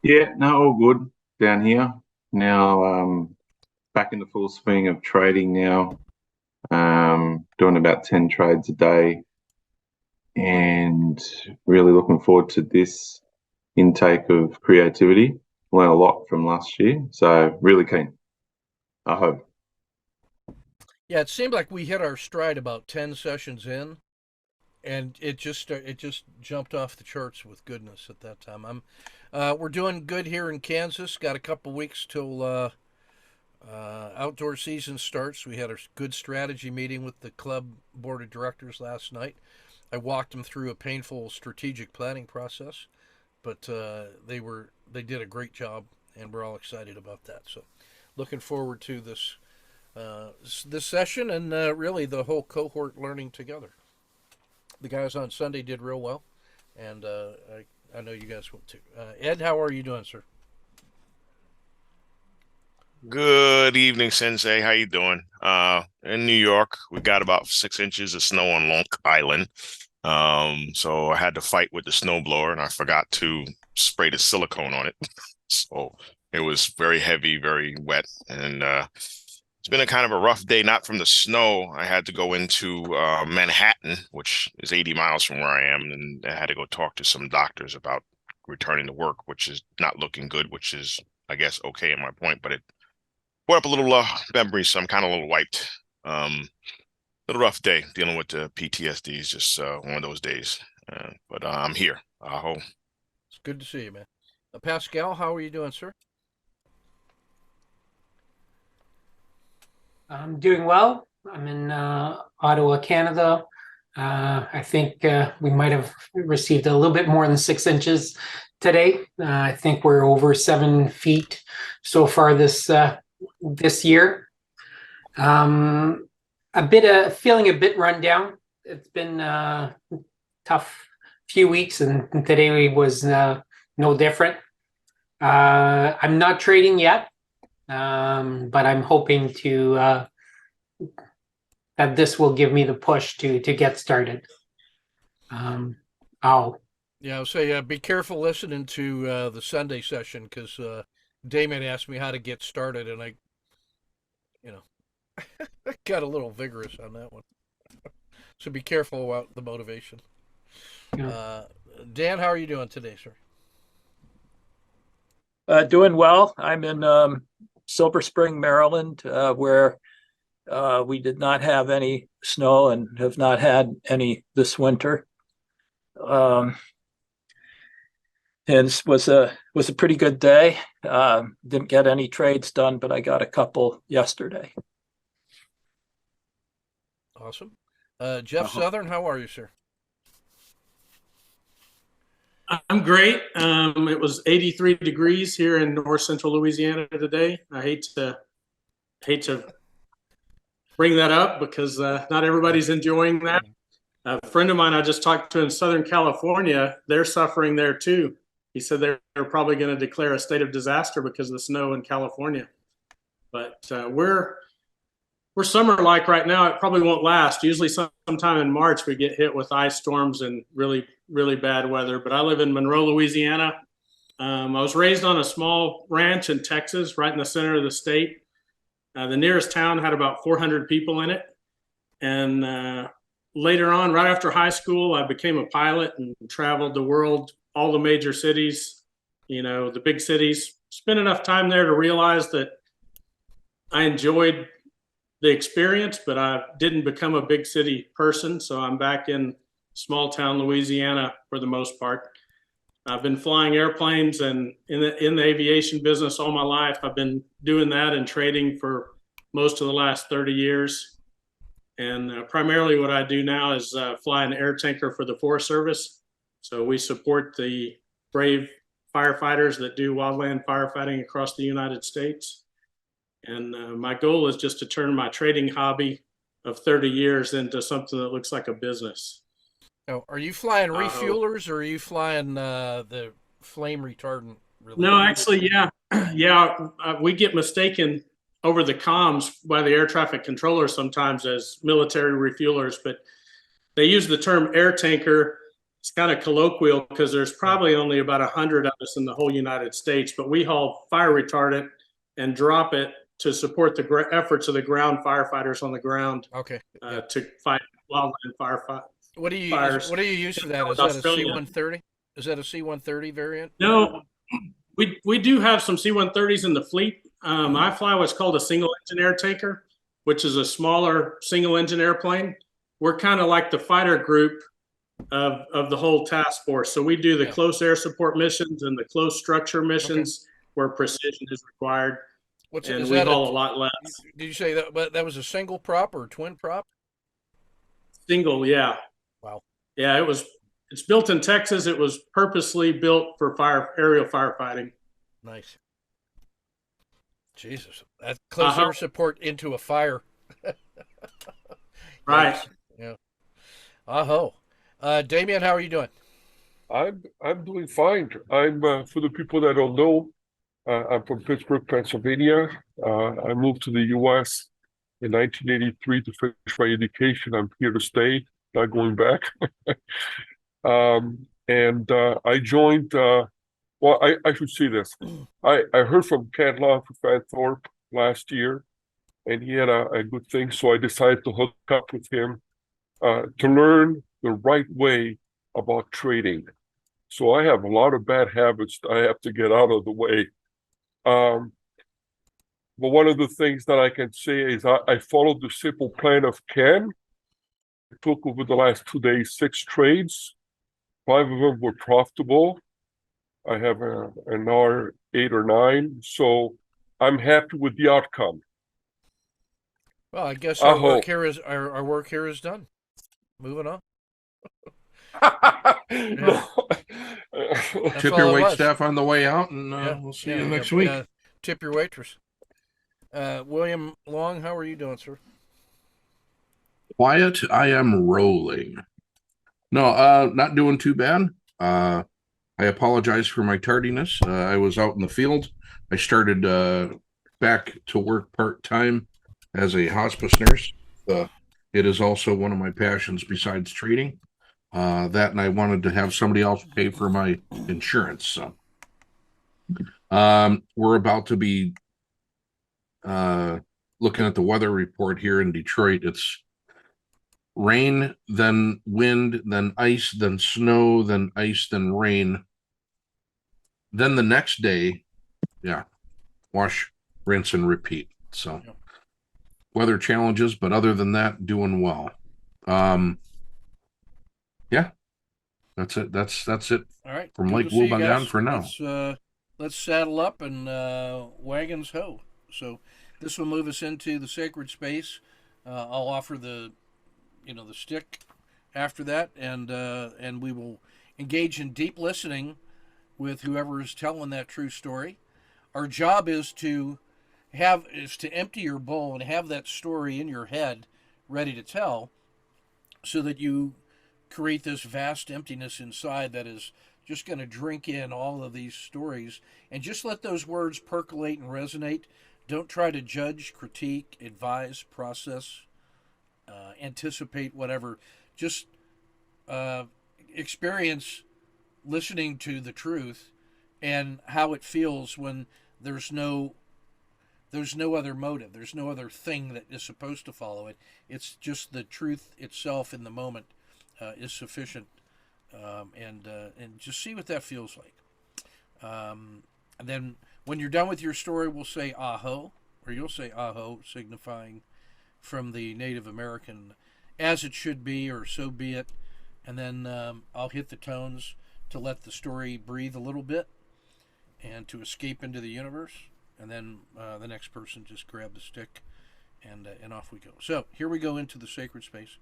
Yeah, no, all good down here. Now, back in the full swing of trading now. Doing about 10 trades a day and really looking forward to this intake of creativity. Learned a lot from last year, so really keen. I hope. Yeah, it seemed like we hit our stride about 10 sessions in, and it just jumped off the charts with goodness at that time. We're doing good here in Kansas. Got a couple weeks till outdoor season starts. We had a good strategy meeting with the club board of directors last night. I walked them through a painful strategic planning process, but they did a great job, and we're all excited about that. So, looking forward to this session and really the whole cohort learning together. The guys on Sunday did real well, and I know you guys will too. Ed, how are you doing, sir? Good evening, Sensei. How you doing? In New York, we got about 6 inches of snow on Long Island. So I had to fight with the snowblower, and I forgot to spray the silicone on it. So it was very heavy, very wet, and it's been a kind of a rough day. Not from the snow. I had to go into Manhattan, which is 80 miles from where I am, and I had to go talk to some doctors about returning to work, which is not looking good, which is, I guess, okay at my point, but it brought up a little memories, so I'm kind of a little wiped. Little rough day dealing with the PTSD is just one of those days. But I'm here. Aho. It's good to see you, man. Pascal, how are you doing, sir? I'm doing well. I'm in Ottawa, Canada. I think we might have received a little bit more than 6 inches today. I think we're over 7 feet so far this year. Feeling a bit run down. It's been a tough few weeks, and today was no different. I'm not trading yet. But I'm hoping to that this will give me the push to get started. I'll Yeah, I'll say be careful listening to the Sunday session because Damon asked me how to get started, and you know, got a little vigorous on that one. So be careful about the motivation. you know, Uh, Dan, how are you doing today, sir? Doing well. I'm in Silver Spring, Maryland, where we did not have any snow and have not had any this winter. Um, and it was a pretty good day. Didn't get any trades done, but I got a couple yesterday. Awesome. Jeff Uh-huh. Southern, how are you, sir? I'm great. It was 83 degrees here in north central Louisiana today. I hate to bring that up because not everybody's enjoying that. A friend of mine I just talked to in Southern California, they're suffering there too. He said they're probably going to declare a state of disaster because of the snow in California. But we're summer like right now. It probably won't last. Usually sometime in March we get hit with ice storms and really bad weather. But I live in Monroe, Louisiana. I was raised on a small ranch in Texas, right in the center of the state. The nearest town had about 400 people in it. And later on, right after high school, I became a pilot and traveled the world, all the major cities, the big cities. Spent enough time there to realize that I enjoyed the experience, but I didn't become a big city person. So I'm back in small town Louisiana for the most part. I've been flying airplanes and in the aviation business all my life. I've been doing that and trading for most of the last 30 years. And primarily what I do now is fly an air tanker for the Forest Service. So we support the brave firefighters that do wildland firefighting across the United States. And my goal is just to turn my trading hobby of 30 years into something that looks like a business. Oh, are you flying Uh, refuelers or are you flying the flame retardant no, related? actually, yeah. Yeah, we get mistaken over the comms by the air traffic controllers sometimes as military refuelers, but they use the term air tanker it's kind of colloquial because there's probably only about 100 of us in the whole United States, but we haul fire retardant and drop it to support the efforts of the ground firefighters on the ground. Okay. To fight wildland What do you fires. What do you use for that? Is that a C-130? Is that a C-130 variant? No, we do have some C-130s in the fleet. I fly what's called a single engine air taker, which is a smaller single engine airplane. We're kind of like the fighter group of the whole task force. So we do the close air support missions and the close structure missions where precision is required. And we haul a lot less. Did you say that was a single prop or a twin prop? Single, yeah. Wow. Yeah, it's built in Texas. It was purposely built for aerial firefighting. Nice. Jesus, that close air support into a fire. Right. Yeah. Aho. Damien, how are you doing? I'm doing fine. I'm for the people that don't know, I'm from Pittsburgh, Pennsylvania. I moved to the U.S. in 1983 to finish my education. I'm here to stay, not going back. And I joined. Well, I should say this. I heard from Ken Law for Van Thorpe last year, and he had a good thing. So I decided to hook up with him to learn the right way about trading. So I have a lot of bad habits that I have to get out of the way. But one of the things that I can say is I followed the simple plan of Ken. I took over the last 2 days 6 trades. 5 of them were profitable. I have another 8 or 9. So I'm happy with the outcome. Well, I guess our work here is done. Moving on. No. Tip your wait staff on the way out, and we'll see you next week. Tip your waitress. William Long, how are you doing, sir? Quiet. I am rolling. No, not doing too bad. I apologize for my tardiness. I was out in the field. I started back to work part-time as a hospice nurse. It is also one of my passions besides trading. That, and I wanted to have somebody else pay for my insurance. So we're about to be looking at the weather report here in Detroit. It's rain, then wind, then ice, then snow, then ice, then rain. Then the next day, wash, rinse, and repeat. So weather challenges, but other than that, doing well. That's it. That's it. All right. From Lake Wobegon for now. Let's saddle up and wagons ho. So this will move us into the sacred space. I'll offer the stick after that, and we will engage in deep listening with whoever is telling that true story. Our job is to empty your bowl and have that story in your head ready to tell, so that you create this vast emptiness inside that is just going to drink in all of these stories, and just let those words percolate and resonate. Don't try to judge, critique, advise, process, anticipate, whatever. Just experience listening to the truth and how it feels when there's no other motive. There's no other thing that is supposed to follow it. It's just the truth itself in the moment is sufficient, and just see what that feels like. And then when you're done with your story, we'll say aho, or you'll say aho, signifying from the Native American, as it should be, or so be it. And then I'll hit the tones to let the story breathe a little bit and to escape into the universe. And then the next person just grab the stick, and off we go. So here we go into the sacred space.